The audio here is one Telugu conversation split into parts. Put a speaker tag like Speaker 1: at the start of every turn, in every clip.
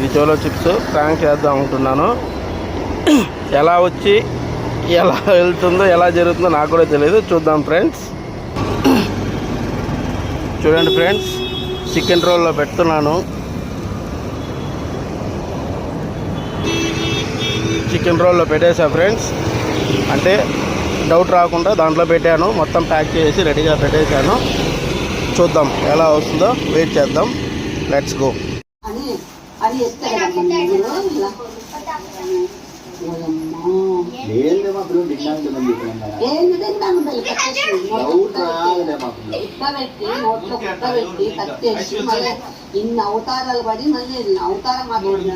Speaker 1: ఈ చోలో చిప్స్ ప్రాంక్ చేద్దాం అనుకుంటున్నాను. ఎలా వచ్చి ఎలా వెళ్తుందో ఎలా జరుగుతుందో నాకు కూడా తెలియదు. చూద్దాం ఫ్రెండ్స్. చూడండి ఫ్రెండ్స్, చికెన్ రోల్లో పెడుతున్నాను. చికెన్ రోల్లో పెట్టేసా ఫ్రెండ్స్. అంటే డౌట్ రాకుండా దాంట్లో పెట్టాను. మొత్తం ప్యాక్ చేసి రెడీగా పెట్టేశాను. చూద్దాం ఎలా వస్తుందో, వెయిట్ చేద్దాం. Let's go.
Speaker 2: ఇన్ని అవతారాలు పడి మళ్ళీ అవతారం మాట్లాడతాను.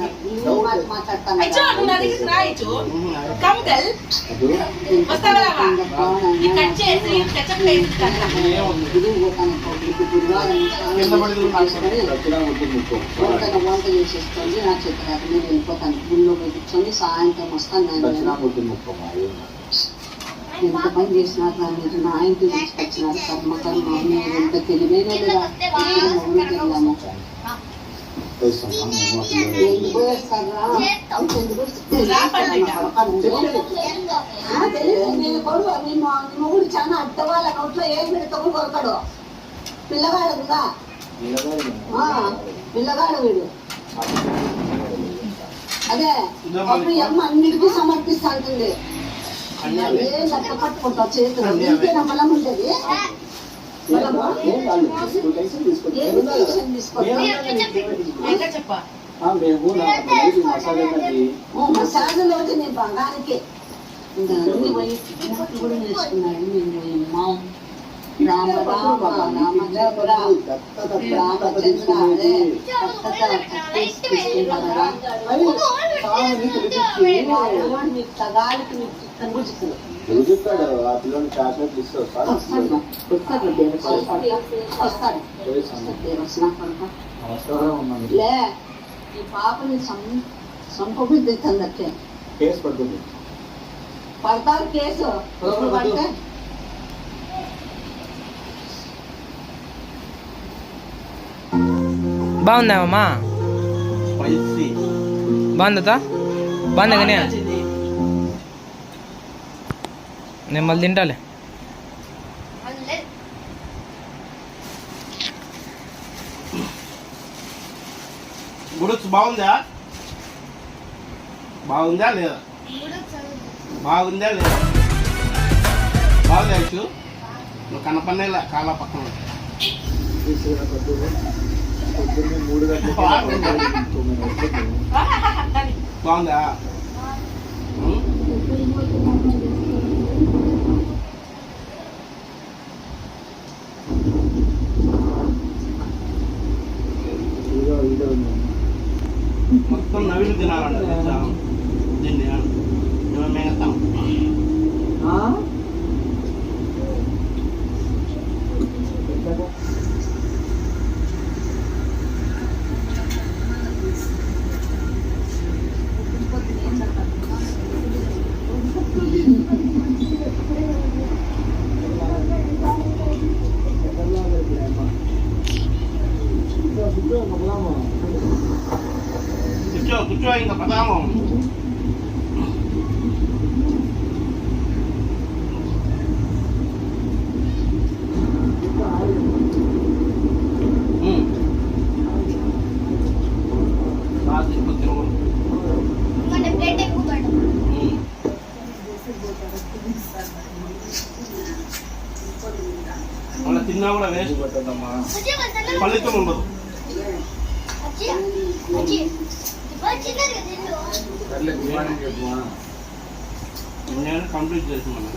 Speaker 2: వంట చేసేసుకోండి. నా చేతులు నేను వెళ్ళిపోతాను. గుళ్ళో కూర్చొని సాయంత్రం వస్తాను. ఎంత పని చేసినారు మీరు, నా ఇంటి తీసుకొచ్చినారు. కర్మ కర్మ మీరు ఎంత తెలివైన వెళ్ళాము. మొగుడు చాలా అడ్డవాళ్ళ నోట్లో ఏం పెడతాము కొరకడు. పిల్లగాడు కదా, పిల్లగాడు వీడు. అదే అప్పుడు అమ్మ అన్నిటికీ సమర్పిస్తా ఉంటుంది. పట్టుకుంటావు చేతులు, ఇంకేనా బలం ఉంటుంది. మసాజులు వచ్చి నేను బంగానికి అన్ని పోయి కూడా నేర్చుకున్నాను. నేను రామ రామ రామచంద్ర రామచంద్ర అదే మీకు తగాలికి మీకు కనిపిస్తుంది. లే ఈ పాపని సంపబిద్దందకే పడతారు కేసు పడితే.
Speaker 3: బాగుందా అమ్మా? బాగుందా? బాగుందా? కానీ నేను మళ్ళీ తింటాలే.
Speaker 1: గుడుచు బాగుందా? బాగుందా లేదా? బాగుందా లేదా? బాగుందా? నువ్వు కనపడేలా కాలా పక్కన బాగుందా? మొత్తం నవిలు తినాలంట దీన్ని. మిగతాం కూర్చో ఇంకా పదాము. అలా తిన్నా కూడా వేస్ట్ పట్టదమ్మా, ఫలితం ఉండదు. నేను కంప్లీట్ చేస్తున్నాను.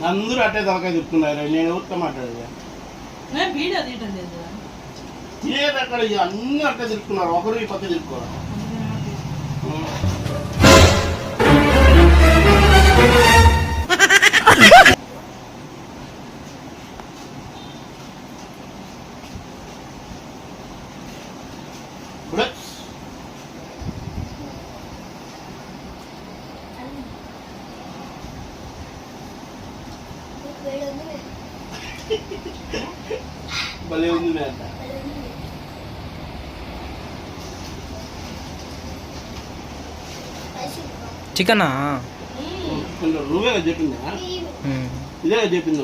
Speaker 1: అందరూ అట్టే తలకాయ చెప్తున్నారు. నేను ఊరితో మాట్లాడేది అక్కడ అన్ని అట్టే తిరుక్కున్నారు. ఒకరు ఈ పక్క తిరుక్కోవాలి. భలే ఉంది మేట.
Speaker 3: చికెనా?
Speaker 1: నువ్వే కదా చెప్పిందా? ఇదే కదా చెప్పింది.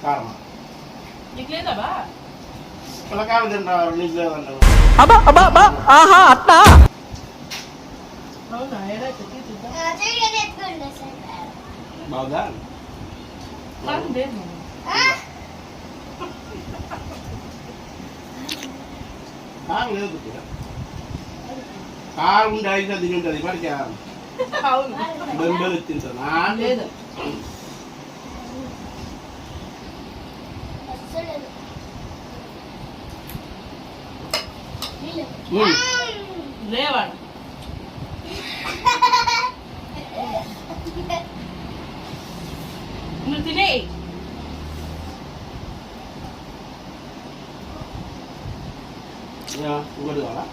Speaker 1: కారమా
Speaker 4: నీకు లేదా బా?
Speaker 1: పిల్లకాయలు తింటా నీకు లేదంటారు.
Speaker 4: అవునా? ఏడైతే తీసుకుంటా.
Speaker 1: బాగుందా?
Speaker 4: కారం లేదు మరి.
Speaker 1: కారం లేదు. కారం ఉంటే ఐదు తిని ఉంటుంది. ఇప్పటికే
Speaker 4: అవును.
Speaker 1: బెంబేలు తింటానా?
Speaker 4: లేదు. లేవాడు. నువ్వు తినే.
Speaker 1: ఇంకోటి కావాలా?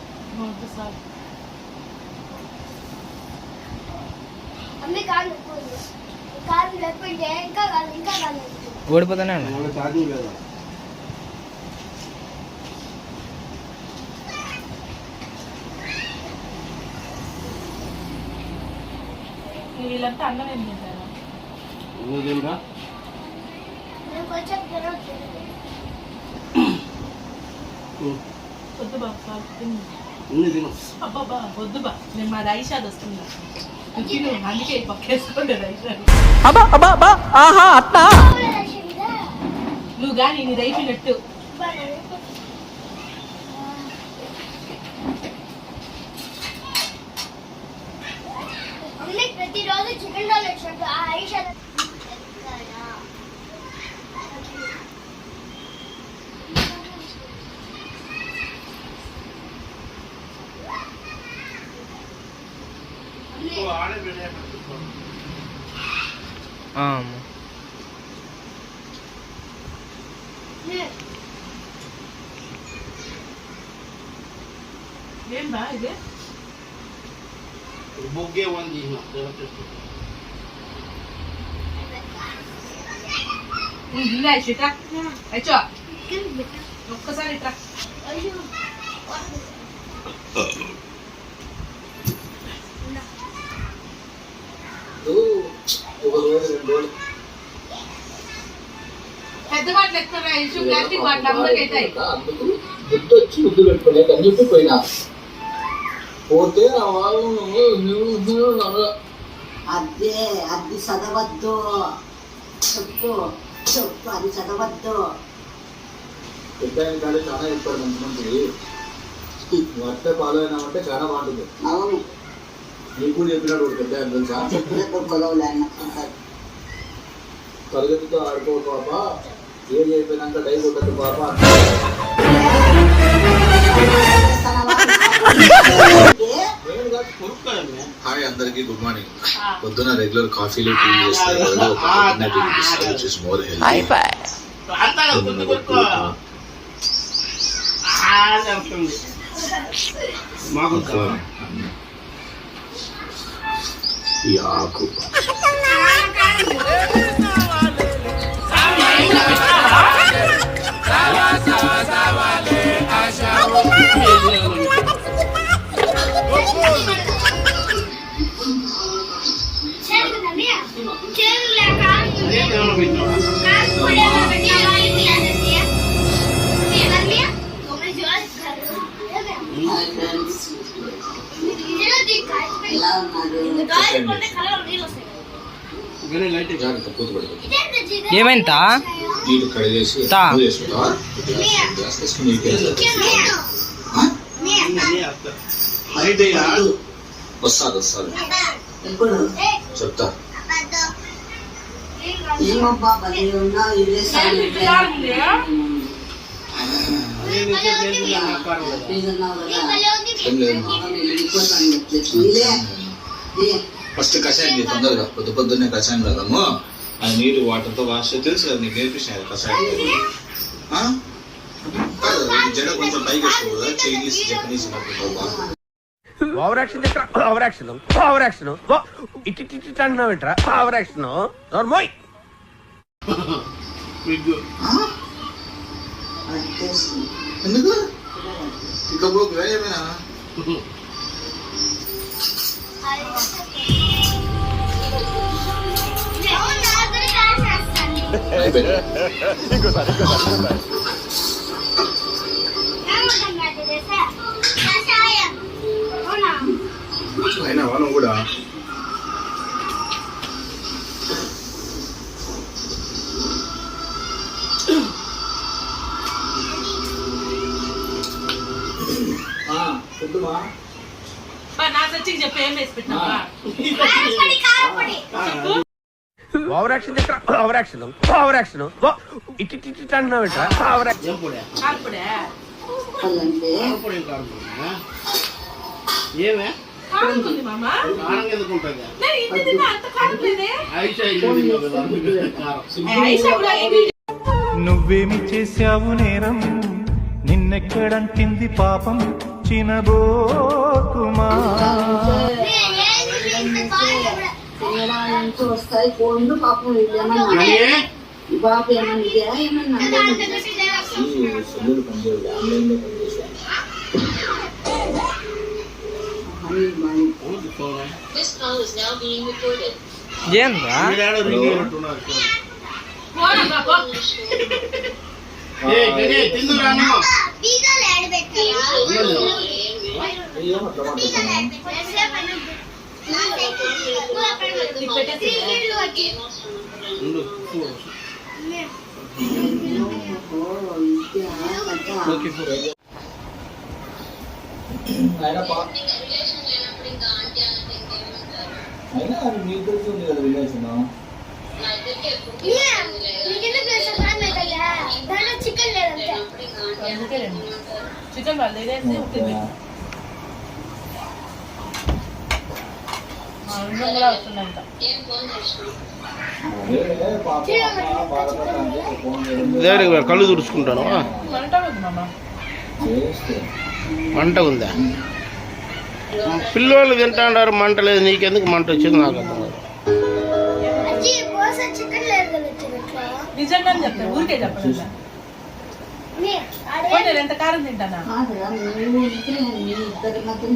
Speaker 3: ఓడిపోతానే ఉన్నా.
Speaker 1: మళ్ళీ ఛార్జింగ్ లేదా?
Speaker 4: వీళ్ళంతా అన్నం ఏం తింటారా?
Speaker 1: నువ్వు తింటా?
Speaker 4: వద్దు బా, తిను.
Speaker 1: ఇన్ని తిను.
Speaker 4: అబ్బాబా వద్దు బా, నేను మా రైషాద్ వస్తుందా తిను. అందుకే పక్కేసుకోండి రైషాద్. నువ్వు కానీ నీ రైపినట్టు.
Speaker 5: ప్రతిరోజు చికెన్ రోల్ వచ్చినట్టు ఆ ఐషా
Speaker 4: ఏం బా ఇది?
Speaker 1: బొగ్గే ఉంది.
Speaker 4: ఇలా ఇట్రా అయిచో ఒక్కసారి ఇట్రా. పెద్ద బాటలు ఎక్కువ ఇష్యూ ప్లాస్టిక్ బాటలు అందరికి అవుతాయి.
Speaker 6: గుర్తొచ్చి ముద్దు పెట్టుకోలేక అని చెప్పి పోయినా పోతే ఆ వాళ్ళు
Speaker 2: అదే అది చదవద్దు. చెప్పు చెప్పు, అది చదవద్దు.
Speaker 6: పెద్ద కానీ చాలా చెప్పాడు మంచి మంచిది. వర్తే ఫాలో అయినామంటే చాలా బాగుంటుంది.
Speaker 2: అవును,
Speaker 6: నీకు కూడా చెప్పినాడు పెద్ద తెలుసా?
Speaker 2: చెప్పినప్పుడు గొడవలే అన్న.
Speaker 6: తరగతితో ఆడుకో పాప, ఏది అయిపోయినాక డై కొట్టదు పాప. హాయ్ అందరికి, గుడ్ మార్నింగ్. పొద్దున రెగ్యులర్ కాఫీలు టీ చేస్తారు మోర్ హెల్తీ. ఈ ఆకు
Speaker 2: ఎలా ఉన్నారు?
Speaker 3: ఏమైందా?
Speaker 6: నీళ్ళు కడిగేసి
Speaker 3: తా.
Speaker 6: వస్తారు వస్తారు
Speaker 2: ఎప్పుడు
Speaker 6: చెప్తా.
Speaker 2: ఏమబ్బా భలే ఉన్నావు. ఇదే సార్
Speaker 6: ఏం లేదు
Speaker 2: వెళ్ళిపోతాను.
Speaker 6: ఫస్ట్ కషాయం చేయి తొందరగా, పొద్దున్నే కషాయం కదమ్మా. ఆ నీరు వాటర్తో వాష్ తెలుసు కదా, నీకు నేర్పించాను కషాయం. కాదు జడ కొంచెం పైకి వేసుకో కదా, Chinese Japanese
Speaker 1: over action over action over action ఇట్టి అంటున్నావు ఏంట్రా ఓవర్ యాక్షన్ నోర్మోయ్.
Speaker 6: ఎందుకు ఇకపోకు వేరేమైనా అయినా వాళ్ళు కూడా
Speaker 4: నా సచ్చికి చెప్పి ఏం వేసి పెట్టినావా?
Speaker 1: Over action over action over action ఇట్టి అంటున్నావు ఏంట్రా ఓవర్ యాక్షన్.
Speaker 4: కాల్పడే
Speaker 2: అలాంటే
Speaker 1: ఏమే
Speaker 4: కాలుతుంది మామ.
Speaker 1: కారం ఎందుకుంటుంది?
Speaker 4: నేను ఇది తిన్నా, అంత కాలుతుందే.
Speaker 7: నువ్వేమి చేశావు నేరం, నిన్నెక్కడంటింది పాపం చినబోకుమా.
Speaker 2: తినడానికి వస్తాయి కోళ్ళు పాపం ఏమన్నా బాబు ఏమన్నా ఏమన్నా
Speaker 6: సెల్లులు పనిచేయాలి, ఆన్లైన్లో పనిచేసాను.
Speaker 3: ఏంద్రా
Speaker 4: పోరా బాబు.
Speaker 6: అయినా అది మీకు తెలిసి ఉంది కదా రిలేషన్.
Speaker 5: చికెన్ లేదంటే
Speaker 4: అందుకే రండి. చికెన్ వాళ్ళు ఏదైతే ఉంటుంది. మా అన్నం కూడా వస్తుందంట.
Speaker 1: కళ్ళు తుడుచుకుంటాను.
Speaker 4: మంట ఉంది మామ.
Speaker 1: మంట ఉందా? పిల్లలు తింటాడారు, మంట లేదు, నీకెందుకు మంట వచ్చింది నాకు అర్థం కాదు.
Speaker 5: చికెన్ లేదు కదా చికెట్లో
Speaker 4: నిజంగానే చెప్తాను, ఊరికే చెప్పను. ఎంత కారం తింటానా?
Speaker 2: కాదురా నువ్వు ఇద్దరు మాత్రం